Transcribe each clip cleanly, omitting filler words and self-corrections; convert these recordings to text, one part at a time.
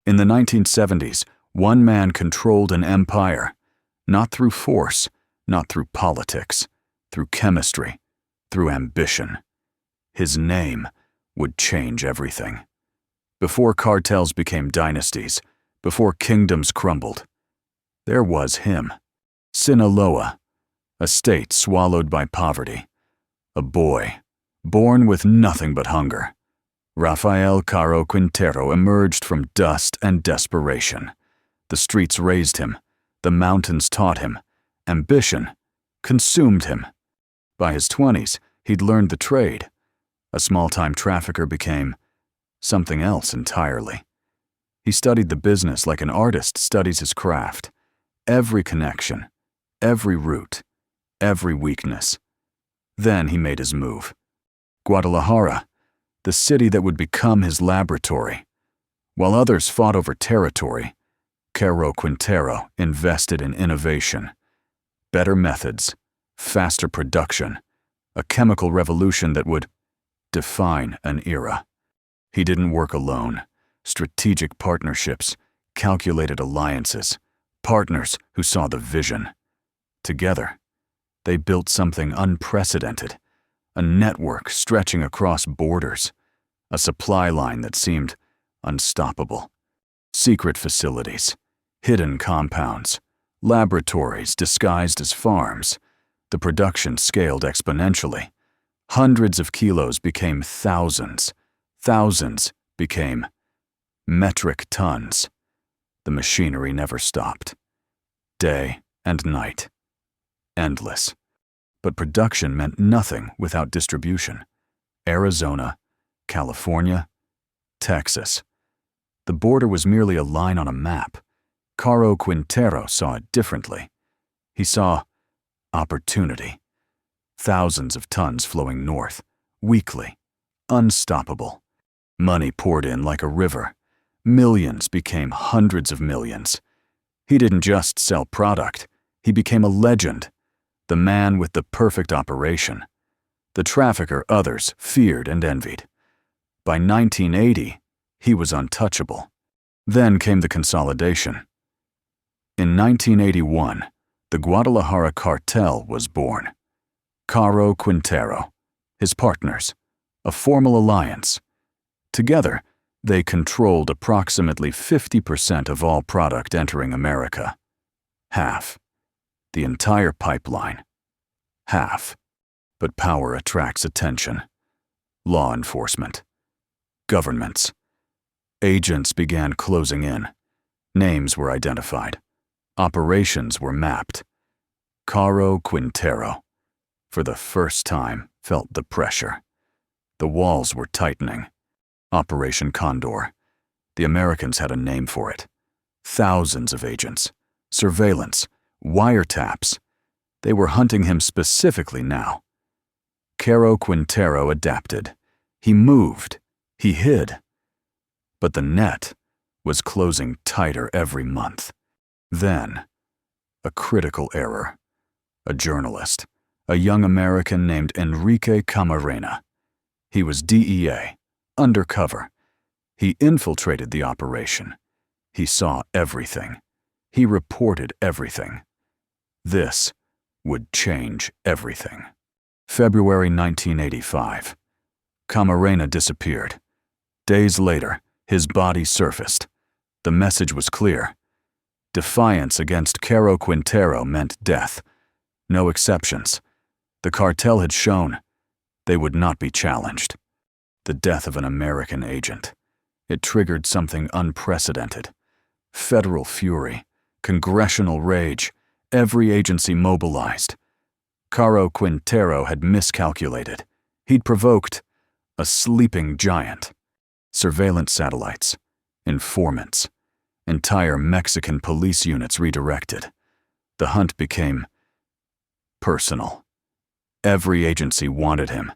In the 1970s, one man controlled an empire, not through force, not through politics, through chemistry, through ambition. His name would change everything. Before cartels became dynasties, before kingdoms crumbled, there was him. Sinaloa, a state swallowed by poverty. A boy, born with nothing but hunger. Rafael Caro Quintero emerged from dust and desperation. The streets raised him. The mountains taught him. Ambition consumed him. By his 20s, he'd learned the trade. A small-time trafficker became something else entirely. He studied the business like an artist studies his craft. Every connection, every route, every weakness. Then he made his move. Guadalajara, the city that would become his laboratory. While others fought over territory, Caro Quintero invested in innovation. Better methods, faster production, a chemical revolution that would define an era. He didn't work alone. Strategic partnerships, calculated alliances, partners who saw the vision. Together, they built something unprecedented, a network stretching across borders, a supply line that seemed unstoppable. Secret facilities, hidden compounds, laboratories disguised as farms. The production scaled exponentially. Hundreds of kilos became thousands. Thousands became metric tons. The machinery never stopped. Day and night. Endless. But production meant nothing without distribution. Arizona, California, Texas. The border was merely a line on a map. Caro Quintero saw it differently. He saw opportunity. Thousands of tons flowing north, weekly, unstoppable. Money poured in like a river. Millions became hundreds of millions. He didn't just sell product, he became a legend. The man with the perfect operation. The trafficker others feared and envied. By 1980, he was untouchable. Then came the consolidation. In 1981, the Guadalajara Cartel was born. Caro Quintero, his partners, a formal alliance. Together, they controlled approximately 50% of all product entering America. Half. The entire pipeline. Half. But power attracts attention. Law enforcement. Governments. Agents began closing in. Names were identified. Operations were mapped. Caro Quintero, for the first time, felt the pressure. The walls were tightening. Operation Condor. The Americans had a name for it. Thousands of agents. Surveillance. Wiretaps. They were hunting him specifically now. Caro Quintero adapted. He moved. He hid. But the net was closing tighter every month. Then, a critical error. A journalist, a young American named Kiki Camarena. He was DEA, undercover. He infiltrated the operation. He saw everything. He reported everything. This would change everything. February 1985. Camarena disappeared. Days later, his body surfaced. The message was clear. Defiance against Caro Quintero meant death. No exceptions. The cartel had shown they would not be challenged. The death of an American agent. It triggered something unprecedented. Federal fury, congressional rage, every agency mobilized. Caro Quintero had miscalculated. He'd provoked a sleeping giant. Surveillance satellites, informants, entire Mexican police units redirected. The hunt became personal. Every agency wanted him.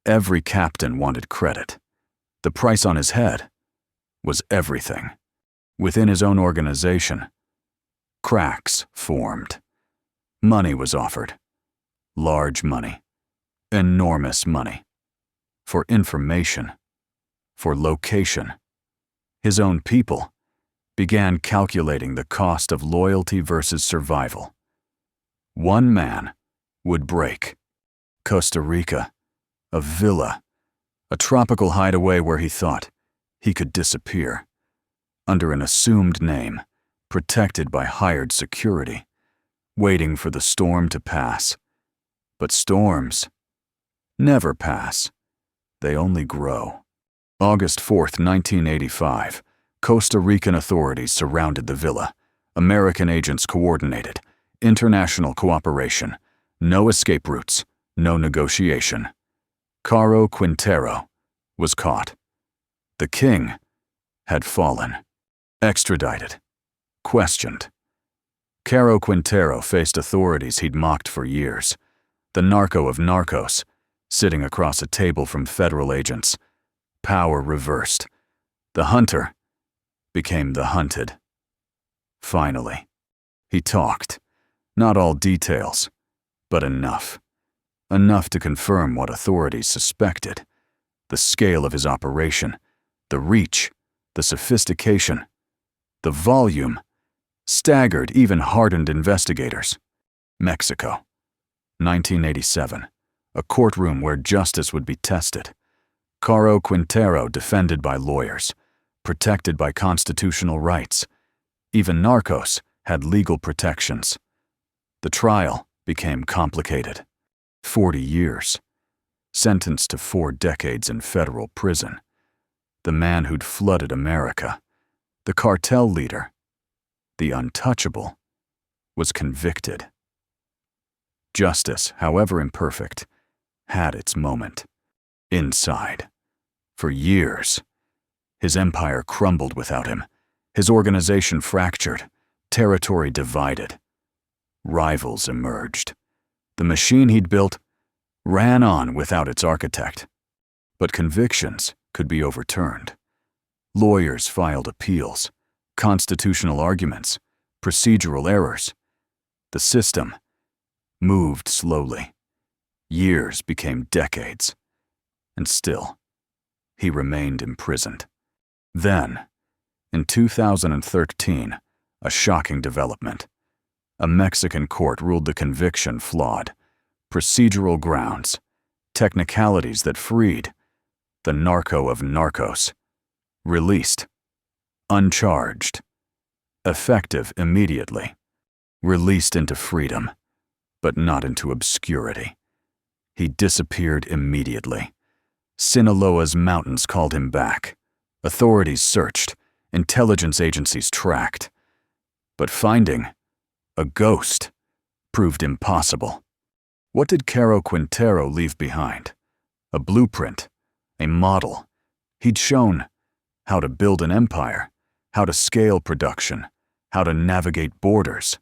Every captain wanted credit. The price on his head was everything. Within his own organization, cracks formed. Money was offered. Large money. Enormous money. For information. For location. His own people. began calculating the cost of loyalty versus survival. One man would break. Costa Rica, a villa, a tropical hideaway where he thought he could disappear, under an assumed name, protected by hired security, waiting for the storm to pass. But storms never pass. They only grow. August 4th, 1985, Costa Rican authorities surrounded the villa. American agents coordinated. International cooperation. No escape routes. No negotiation. Caro Quintero was caught. The king had fallen. Extradited. Questioned. Caro Quintero faced authorities he'd mocked for years. The Narco of Narcos, sitting across a table from federal agents. Power reversed. The hunter became the hunted. Finally, he talked. Not all details, but enough. Enough to confirm what authorities suspected. The scale of his operation, the reach, the sophistication, the volume, staggered even hardened investigators. Mexico, 1987, a courtroom where justice would be tested. Caro Quintero defended by lawyers, protected by constitutional rights. Even Narcos had legal protections. The trial became complicated. 40 years. Sentenced to 4 decades in federal prison. The man who'd flooded America, the cartel leader, the untouchable, was convicted. Justice, however imperfect, had its moment. Inside. For years, his empire crumbled without him, his organization fractured, territory divided. Rivals emerged. The machine he'd built ran on without its architect. But convictions could be overturned. Lawyers filed appeals, constitutional arguments, procedural errors. The system moved slowly. Years became decades. And still, he remained imprisoned. Then, in 2013, a shocking development. A Mexican court ruled the conviction flawed. Procedural grounds, technicalities that freed the Narco of Narcos. Released. Uncharged. Effective immediately. Released into freedom, but not into obscurity. He disappeared immediately. Sinaloa's mountains called him back. Authorities searched. Intelligence agencies tracked. But finding a ghost proved impossible. What did Caro Quintero leave behind? A blueprint, a model. He'd shown how to build an empire, how to scale production, how to navigate borders.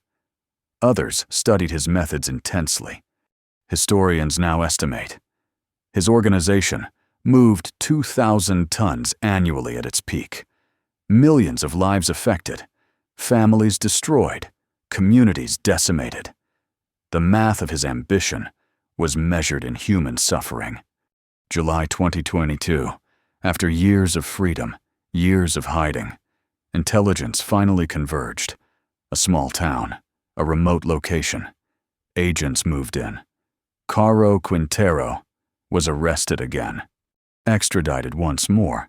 Others studied his methods intensely. Historians now estimate his organization moved 2,000 tons annually at its peak. Millions of lives affected, families destroyed, communities decimated. The math of his ambition was measured in human suffering. July 2022, after years of freedom, years of hiding, intelligence finally converged. A small town, a remote location. Agents moved in. Caro Quintero was arrested again. Extradited once more.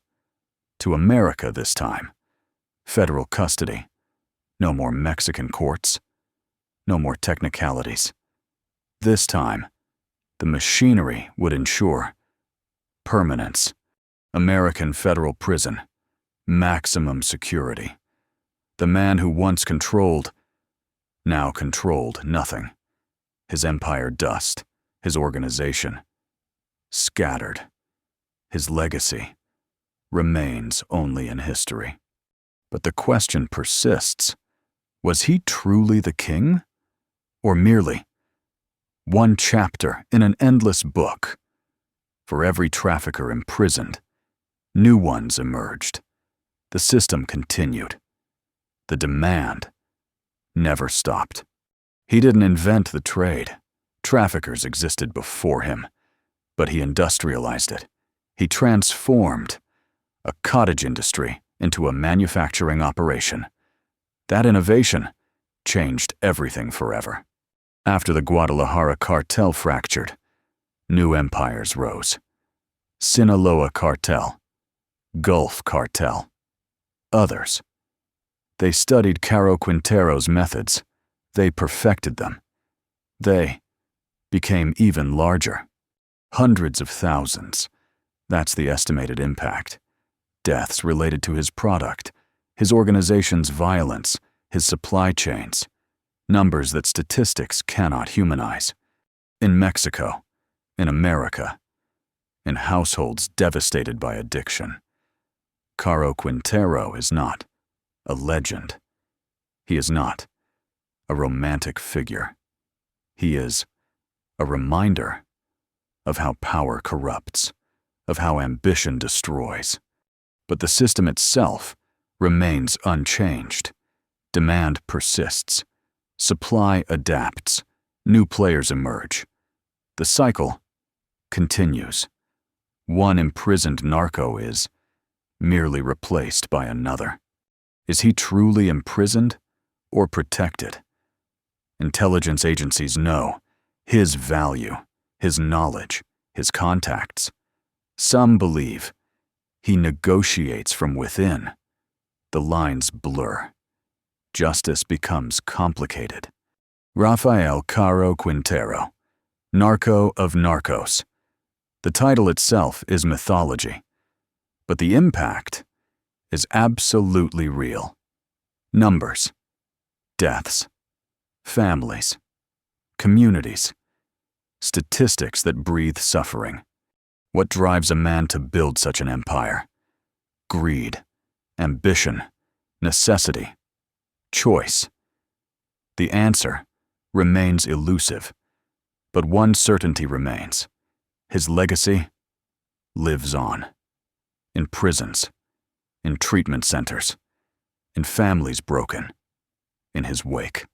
To America this time. Federal custody. No more Mexican courts. No more technicalities. This time, the machinery would ensure permanence. American federal prison. Maximum security. The man who once controlled, now controlled nothing. His empire dust. His organization scattered. His legacy remains only in history. But the question persists. Was he truly the king? Or merely one chapter in an endless book? For every trafficker imprisoned, new ones emerged. The system continued. The demand never stopped. He didn't invent the trade. Traffickers existed before him, but he industrialized it. He transformed a cottage industry into a manufacturing operation. That innovation changed everything forever. After the Guadalajara cartel fractured, new empires rose. Sinaloa cartel, Gulf cartel, others. They studied Caro Quintero's methods. They perfected them. They became even larger. Hundreds of thousands. That's the estimated impact. Deaths related to his product, his organization's violence, his supply chains. Numbers that statistics cannot humanize. In Mexico, in America, in households devastated by addiction. Caro Quintero is not a legend. He is not a romantic figure. He is a reminder of how power corrupts, of how ambition destroys. But the system itself remains unchanged. Demand persists. Supply adapts. New players emerge. The cycle continues. One imprisoned narco is merely replaced by another. Is he truly imprisoned or protected? Intelligence agencies know his value, his knowledge, his contacts. Some believe he negotiates from within. The lines blur. Justice becomes complicated. Rafael Caro Quintero, Narco of Narcos. The title itself is mythology, but the impact is absolutely real. Numbers, deaths, families, communities, statistics that breathe suffering. What drives a man to build such an empire? Greed, ambition, necessity, choice. The answer remains elusive, but one certainty remains. His legacy lives on. In prisons, in treatment centers, in families broken, in his wake.